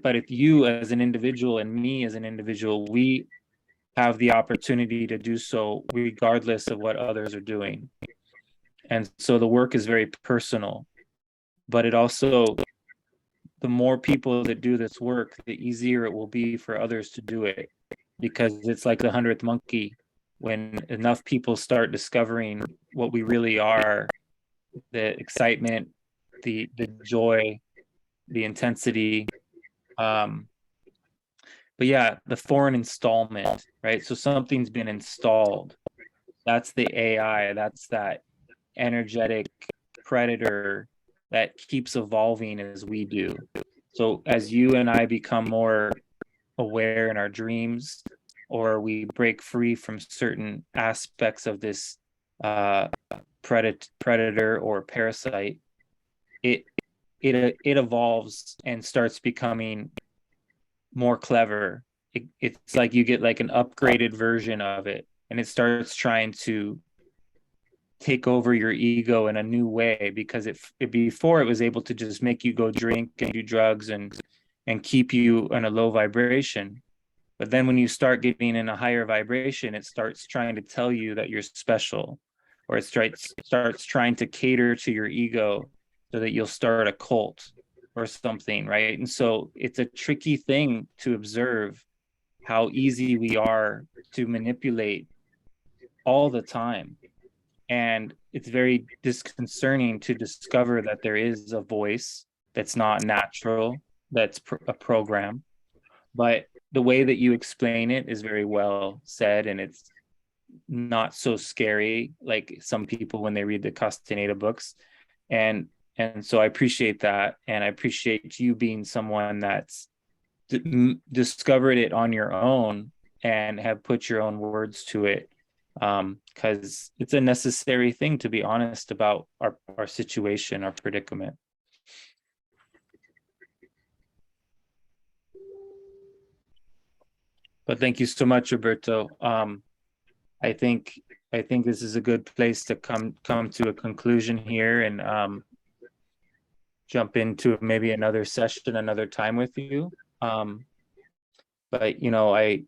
but if you as an individual and me as an individual, we have the opportunity to do so regardless of what others are doing. And so the work is very personal, but it also, the more people that do this work, the easier it will be for others to do it, because it's like the 100th monkey. When enough people start discovering what we really are, the excitement, the joy, the intensity, but yeah, the foreign installment, right? So something's been installed. That's the AI, that's that energetic predator that keeps evolving as we do. So as you and I become more aware in our dreams, or we break free from certain aspects of this predator or parasite, it evolves and starts becoming more clever. It's like you get like an upgraded version of it, and it starts trying to take over your ego in a new way, because it before it was able to just make you go drink and do drugs and keep you in a low vibration. But then when you start getting in a higher vibration, it starts trying to tell you that you're special, or it starts trying to cater to your ego so that you'll start a cult or something, right? And so it's a tricky thing to observe how easy we are to manipulate all the time. And it's very disconcerting to discover that there is a voice that's not natural, that's a program. But the way that you explain it is very well said, and it's not so scary like some people when they read the Castaneda books. And so I appreciate that, and I appreciate you being someone that's discovered it on your own and have put your own words to it, because it's a necessary thing to be honest about our situation, our predicament. But thank you so much, Roberto. I think this is a good place to come to a conclusion here, and jump into maybe another session another time with you. But you know, I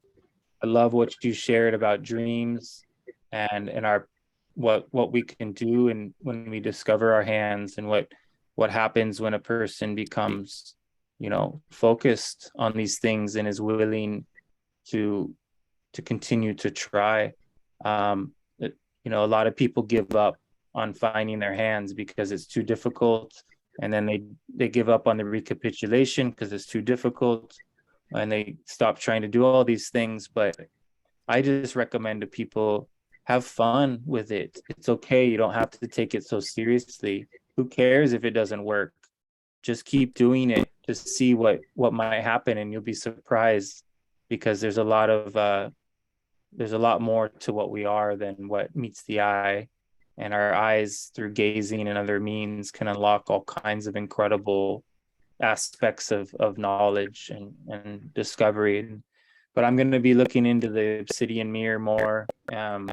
love what you shared about dreams and our what we can do, and when we discover our hands, and what happens when a person becomes, you know, focused on these things and is willing to continue to try. You know, a lot of people give up on finding their hands because it's too difficult, and then they give up on the recapitulation because it's too difficult, and they stop trying to do all these things. But I just recommend to people, have fun with it. It's okay. You don't have to take it so seriously. Who cares if it doesn't work? Just keep doing it to see what might happen, and you'll be surprised, because there's a lot more to what we are than what meets the eye. And our eyes, through gazing and other means, can unlock all kinds of incredible aspects of knowledge and discovery. But I'm going to be looking into the obsidian mirror more, and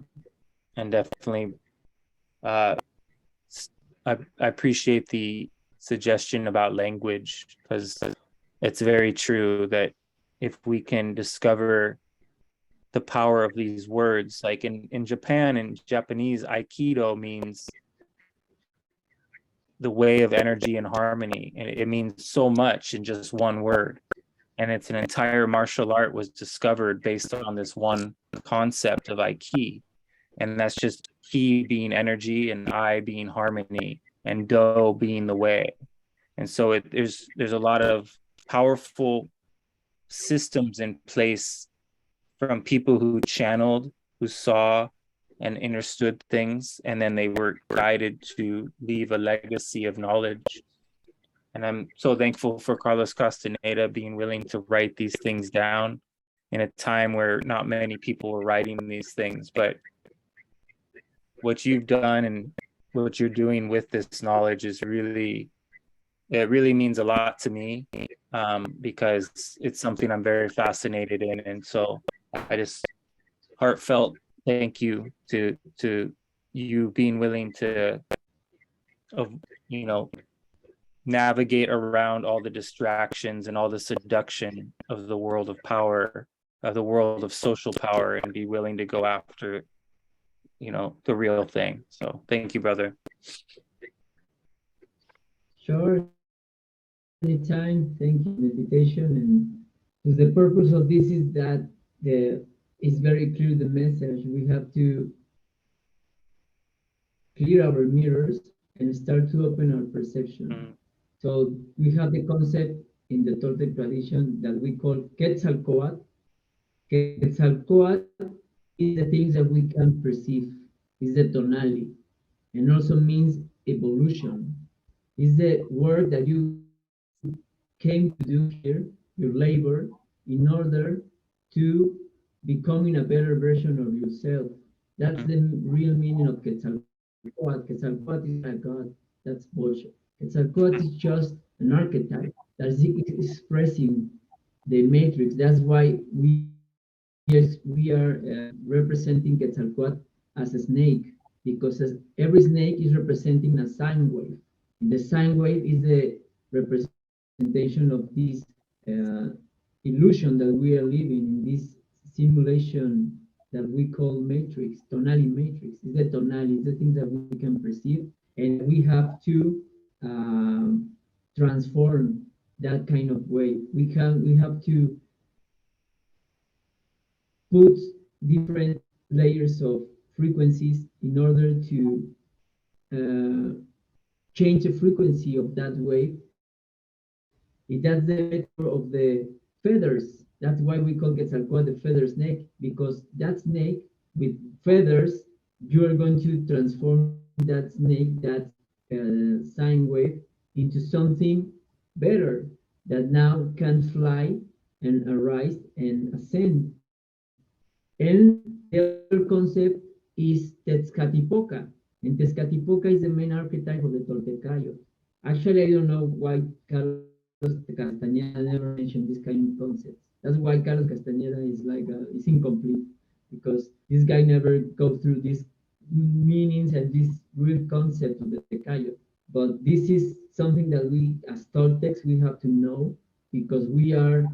definitely I appreciate the suggestion about language, because it's very true that if we can discover the power of these words, like in Japan, in Japanese, Aikido means the way of energy and harmony, and it means so much in just one word. And it's an entire martial art was discovered based on this one concept of Aiki. And that's just Ki being energy, and I being harmony, and Do being the way. And so there's a lot of powerful systems in place from people who channeled, who saw and understood things, and then they were guided to leave a legacy of knowledge. And I'm so thankful for Carlos Castaneda being willing to write these things down in a time where not many people were writing these things. But what you've done and what you're doing with this knowledge is really, it really means a lot to me, because it's something I'm very fascinated in. And so I just heartfelt thank you to you being willing to, you know, navigate around all the distractions and all the seduction of the world of power, of the world of social power, and be willing to go after, you know, the real thing. So thank you, brother. Sure. Anytime. Thank you for the invitation. And the purpose of this is that it's very clear the message. We have to clear our mirrors and start to open our perception. So we have the concept in the Toltec tradition that we call Quetzalcoatl. Quetzalcoatl is the things that we can perceive, is the tonality, and also means evolution. Is the work that you came to do here, your labor, in order to becoming a better version of yourself. That's the real meaning of Quetzalcoatl. Quetzalcoatl is not a god. That's bullshit. Quetzalcoatl is just an archetype that is expressing the matrix. That's why we are representing Quetzalcoatl as a snake, because every snake is representing a sine wave. And the sine wave is the representation of this uh, illusion that we are living in, this simulation that we call matrix, tonality matrix. Is the tonality, is the things that we can perceive, and we have to transform that kind of way. We have to put different layers of frequencies in order to uh, change the frequency of that wave. That's the metaphor of the feathers. That's why we call Quetzalcoatl the feather snake, because that snake with feathers, you are going to transform that snake, that sine wave, into something better that now can fly and arise and ascend. And the other concept is Tezcatlipoca. And Tezcatlipoca is the main archetype of the Toltecayo. Actually, I don't know why Carlos Castañeda never mentioned this kind of concepts. That's why Carlos Castañeda is like is incomplete, because this guy never go through these meanings and these real concepts of the Tecayo. But this is something that we, as Toltecs, we have to know, because we are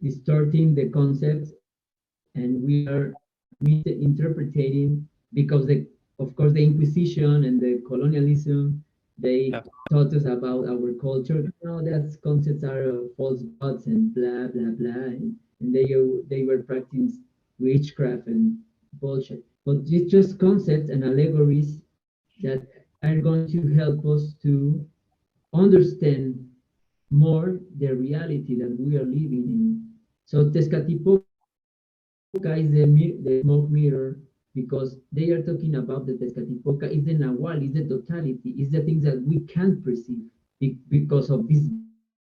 distorting the concepts, and we are misinterpreting, because of course the Inquisition and the colonialism, they Yeah. taught us about our culture. No, that concepts are false gods and blah blah blah, and they were practicing witchcraft and bullshit. But it's just concepts and allegories that are going to help us to understand more the reality that we are living in. So Tezcatlipoca is the smoke mirror, because they are talking about the Tezcatlipoca is the nawali, is the totality, is the things that we can't perceive because of these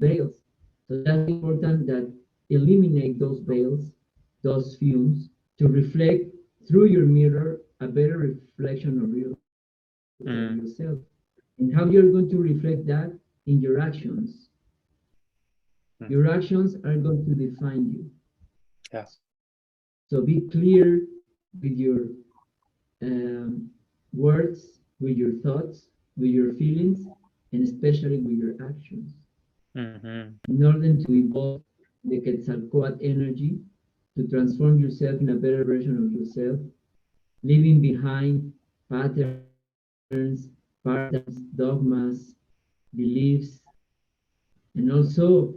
veils. So that's very important that eliminate those veils, those fumes, to reflect through your mirror a better reflection of yourself. Mm. And how you're going to reflect that in your actions. Your Mm. actions are going to define you. Yeah. So be clear with your um, words, with your thoughts, with your feelings, and especially with your actions, Mm-hmm. in order to evolve the Quetzalcoatl energy, to transform yourself in a better version of yourself, leaving behind patterns, paradigms, dogmas, beliefs, and also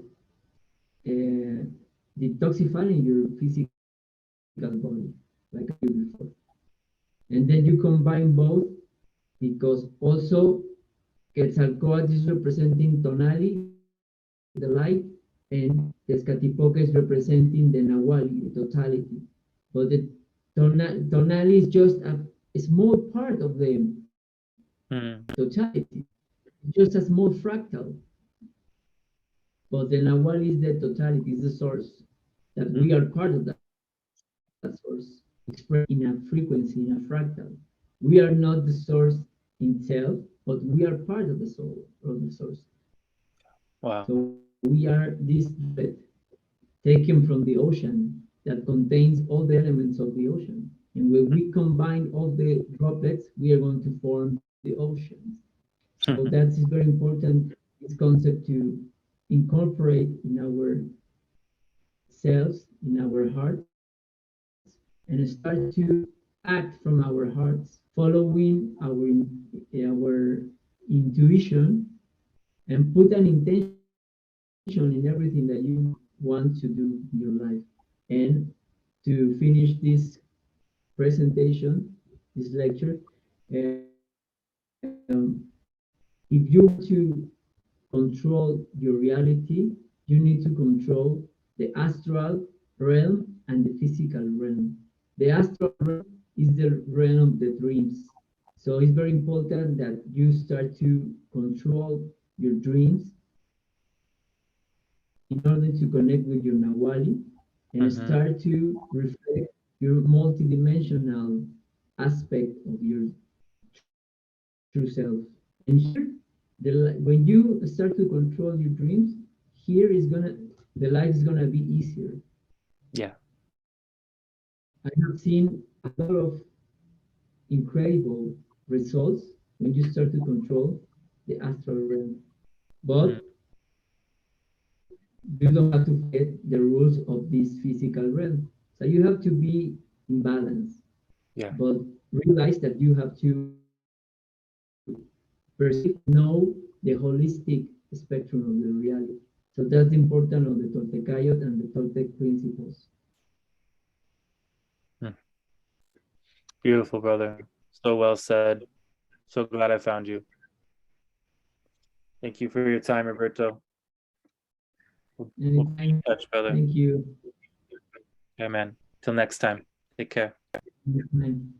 uh, detoxifying your physical body, like I told you before. And then you combine both, because also Quetzalcoatl is representing Tonali, the light, and Tezcatlipoca is representing the Nawali, the totality. But the Tonali is just a small part of the Mm. totality, just a small fractal. But the Nawali is the totality, is the source, that we Mm. are part of that source, expressed in a frequency, in a fractal. We are not the source itself, but we are part of the soul, of the source. So Wow. we are this droplet taken from the ocean that contains all the elements of the ocean. And when we combine all the droplets, we are going to form the oceans. So that is very important, this concept to incorporate in our selves, in our hearts, and start to act from our hearts, following our intuition, and put an intention in everything that you want to do in your life. And to finish this presentation, this lecture, um, if you want to control your reality, you need to control the astral realm and the physical realm. The astral realm is the realm of the dreams. So it's very important that you start to control your dreams in order to connect with your Nawali and Mm-hmm. start to reflect your multidimensional aspect of your true self. true self. And here, when you start to control your dreams, here is the life is gonna be easier. Yeah. I have seen a lot of incredible results when you start to control the astral realm. But you don't have to forget the rules of this physical realm. So you have to be in balance. Yeah. But realize that you have to perceive, know the holistic spectrum of the reality. So that's the importance of the Toltecayot and the Toltec principles. Beautiful, brother. So well said. So glad I found you. Thank you for your time, Roberto. We'll keep in Anytime. touch, brother. Thank you. Yeah, man. Till next time. Take care. Anytime.